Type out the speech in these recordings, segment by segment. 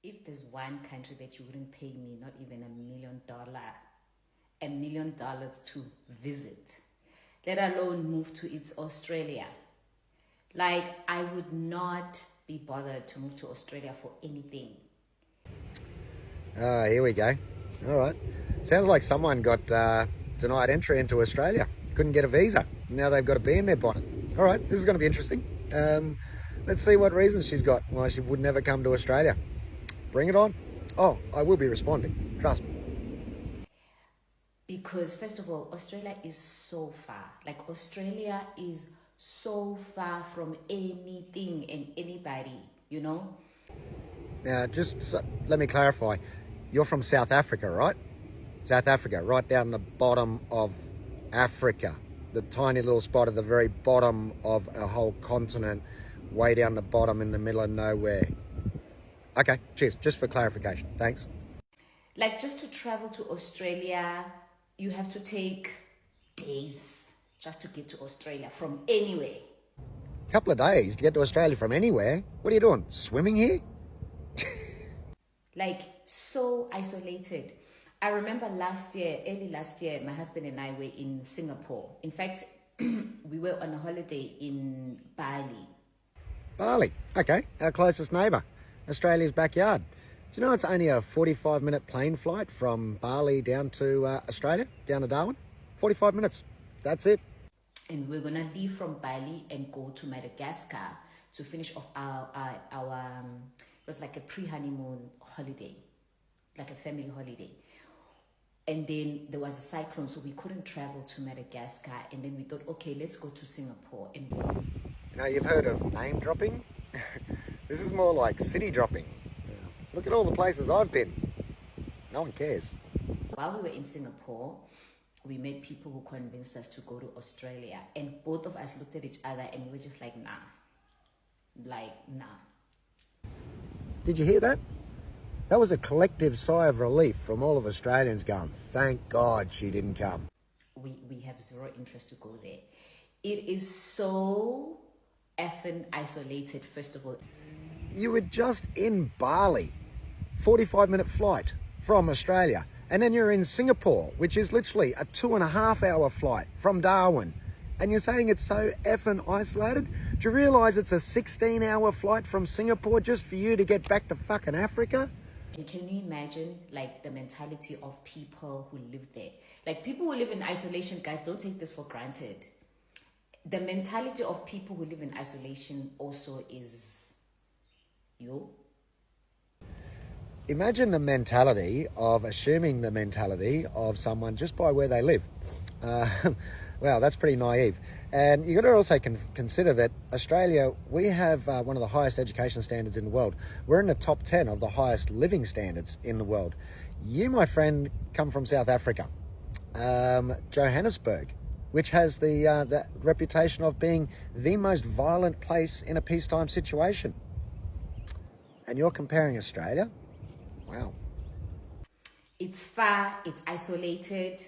If there's one country that you wouldn't pay me not even $1 million to visit, let alone move to, it's Australia. Like, I would not be bothered to move to Australia for anything. Here we go. All right. Sounds like someone got denied entry into Australia. Couldn't get a visa. Now they've got a bee in their bonnet. All right, this is going to be interesting. Let's see what reasons she's got why she would never come to Australia. Bring it on. Oh, I will be responding. Trust me. Because, first of all, Australia is so far. Like, Australia is so far from anything and anybody, you know? Now, let me clarify. You're from South Africa, right? South Africa, right down the bottom of Africa. The tiny little spot at the very bottom of a whole continent, way down the bottom in the middle of nowhere. Okay, cheers. Just for clarification. Thanks. Like, just to travel to Australia, you have to take days just to get to Australia from anywhere. A couple of days to get to Australia from anywhere? What are you doing? Swimming here? Like, so isolated. I remember early last year, my husband and I were in Singapore. In fact, we were on a holiday in Bali. Bali, okay, our closest neighbour, Australia's backyard. Do you know it's only a 45-minute plane flight from Bali down to Australia, down to Darwin? 45 minutes, that's it. And we're going to leave from Bali and go to Madagascar to finish off our it was like a pre-honeymoon holiday, like a family holiday. And then there was a cyclone, so we couldn't travel to Madagascar. And then we thought, okay, let's go to Singapore. And you know, you've heard of name dropping? This is more like city dropping. Look at all the places I've been. No one cares. While we were in Singapore, we met people who convinced us to go to Australia. And both of us looked at each other and we were just like, nah. Like, nah. Did you hear that? That was a collective sigh of relief from all of Australians going, thank God she didn't come. We have zero interest to go there. It is so effing isolated, first of all. You were just in Bali, 45-minute flight from Australia. And then you're in Singapore, which is literally a 2.5-hour flight from Darwin. And you're saying it's so effing isolated? Do you realise it's a 16-hour flight from Singapore just for you to get back to fucking Africa? And can you imagine, like, the mentality of people who live there? Like, people who live in isolation, guys, don't take this for granted. The mentality of people who live in isolation also is, Imagine the mentality of assuming the mentality of someone just by where they live. Wow, that's pretty naive. And you've got to also consider that Australia, we have one of the highest education standards in the world. We're in the top 10 of the highest living standards in the world. You, my friend, come from South Africa, Johannesburg, which has the reputation of being the most violent place in a peacetime situation. And you're comparing Australia? Wow. It's far, it's isolated.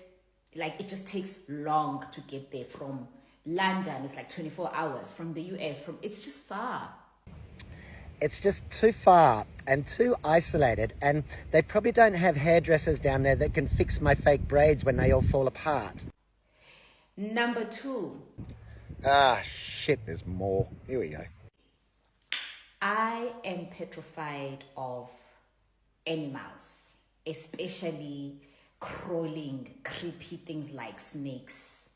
Like, it just takes long to get there. From London, it's like 24 hours. From the US, it's just far. It's just too far and too isolated, and they probably don't have hairdressers down there that can fix my fake braids when they all fall apart. Number 2. Ah, shit, there's more. Here we go. I am petrified of animals, especially crawling, creepy things like snakes.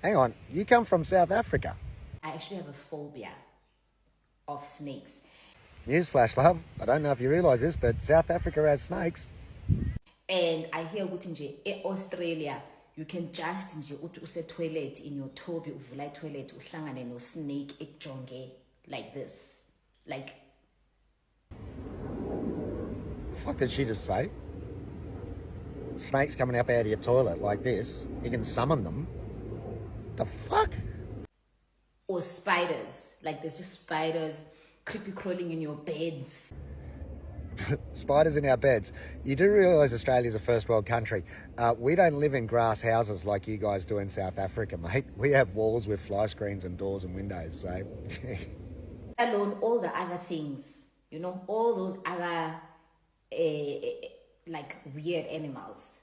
Hang on, you come from South Africa? I actually have a phobia of snakes. Newsflash, love. I don't know if you realise this, but South Africa has snakes. And I hear ukuthi in Australia, you can just uthi use toilet in your tobi, uvula toilet, uhlangane no snake ekujonge like this. Like, What did she just say? Snakes coming up out of your toilet like this. You can summon them. The fuck? Or spiders. Like, there's just spiders creepy crawling in your beds. Spiders in our beds. You do realise Australia's a first world country. We don't live in grass houses like you guys do in South Africa, mate. We have walls with fly screens and doors and windows, so... Alone, all the other things You know, all those other like weird animals.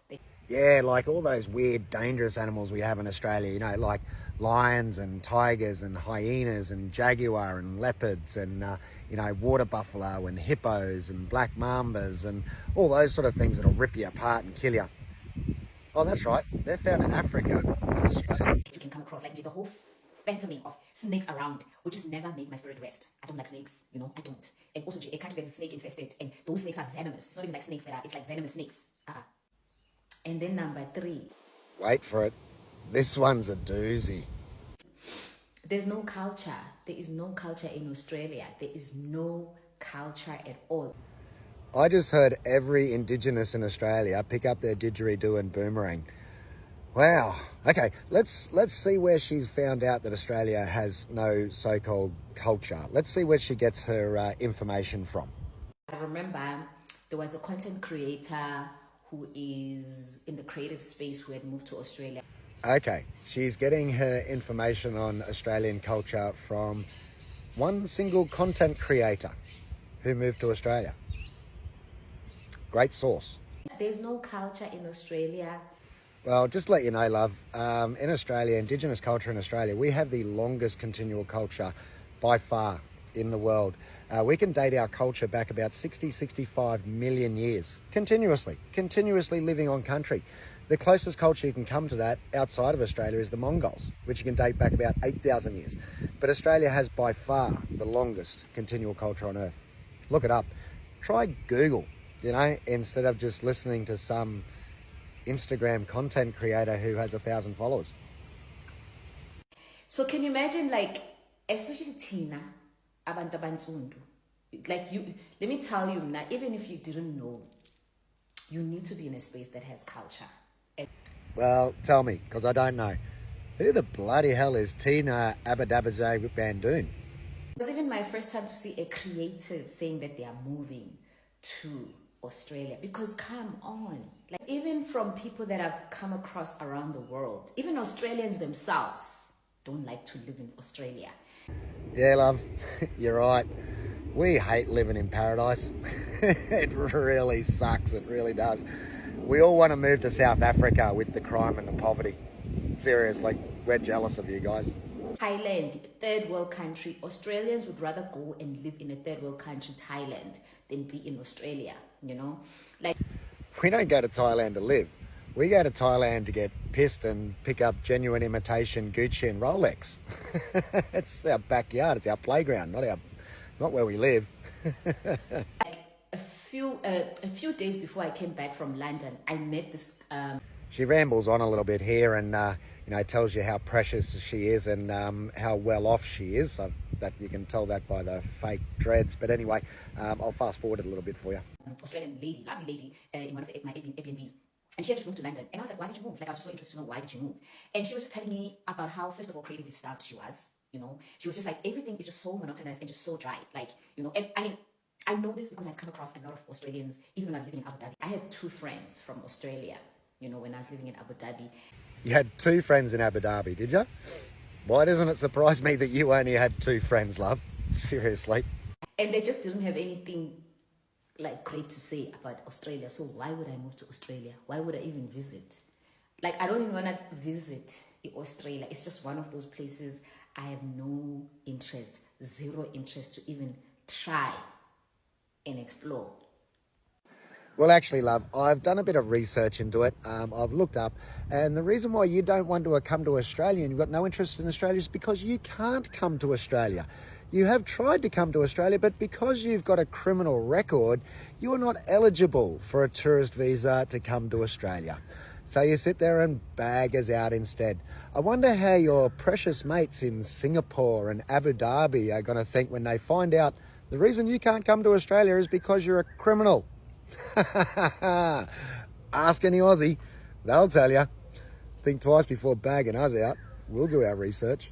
Yeah, like all those weird, dangerous animals we have in Australia, you know, like lions and tigers and hyenas and jaguar and leopards and, you know, water buffalo and hippos and black mambas and all those sort of things that'll rip you apart and kill you. Oh, that's right. They're found in Africa, not Australia. You can come across like the whole phantoming of snakes around will just never make my spirit rest. I don't like snakes, you know, I don't. And also, I can't get snake infested, and those snakes are venomous. It's not even like snakes that are, it's like venomous snakes. And then number 3, Wait for it. This one's a doozy. there's no culture. There is no culture in Australia. There is no culture at all. I just heard every Indigenous in Australia pick up their didgeridoo and boomerang. Wow. Okay, let's see where she's found out that Australia has no so-called culture. Let's see where she gets her information from. I remember there was a content creator who is in the creative space who had moved to Australia. Okay, she's getting her information on Australian culture from one single content creator who moved to Australia. Great source. There's no culture in Australia. Well, just to let you know, love, in Australia, Indigenous culture in Australia, we have the longest continual culture by far in the world. We can date our culture back about 65 million years, continuously living on country. The closest culture you can come to that outside of Australia is the Mongols, which you can date back about 8,000 years. But Australia has by far the longest continual culture on Earth. Look it up. Try Google, you know, instead of just listening to some Instagram content creator who has 1,000 followers. So can you imagine, like, especially Tina, abantu abantsundu, like you, let me tell you now, even if you didn't know, you need to be in a space that has culture. Well, tell me, because I don't know. Who the bloody hell is Tina Abadabaze Bandoon? It was even my first time to see a creative saying that they are moving to Australia, because come on, like, even from people that I've come across around the world, even Australians themselves don't like to live in Australia. Yeah, love, you're right. We hate living in paradise. It really sucks, it really does. We all want to move to South Africa with the crime and the poverty. Seriously, we're jealous of you guys. Thailand, third world country. Australians would rather go and live in a third world country, Thailand, than be in Australia, you know? Like, we don't go to Thailand to live. We go to Thailand to get pissed and pick up genuine imitation Gucci and Rolex. It's our backyard, it's our playground, not where we live. a few days before I came back from London, I met this She rambles on a little bit here and you know, tells you how precious she is and how well off she is. So that you can tell that by the fake dreads. But anyway, I'll fast forward it a little bit for you. Australian lady, lovely lady, in one of my Airbnbs. And she had just moved to London. And I was like, why did you move? Like, I was just so interested to know, why did you move? And she was just telling me about how, first of all, creatively starved she was. You know, she was just like, everything is just so monotonous and just so dry. Like, you know, and, I mean, I know this because I've come across a lot of Australians, even when I was living in Abu Dhabi. I had 2 friends from Australia, you know, when I was living in Abu Dhabi. You had 2 friends in Abu Dhabi, did you? Why doesn't it surprise me that you only had 2 friends, love? Seriously. And they just didn't have anything like great to say about Australia. So why would I move to Australia? Why would I even visit? Like, I don't even want to visit Australia. It's just one of those places I have no interest, zero interest to even try and explore. Well, actually, love, I've done a bit of research into it. I've looked up, and the reason why you don't want to come to Australia and you've got no interest in Australia is because you can't come to Australia. You have tried to come to Australia, but because you've got a criminal record, you are not eligible for a tourist visa to come to Australia. So you sit there and bag us out instead. I wonder how your precious mates in Singapore and Abu Dhabi are going to think when they find out the reason you can't come to Australia is because you're a criminal. Ask any Aussie, they'll tell you. Think twice before bagging us out. We'll do our research.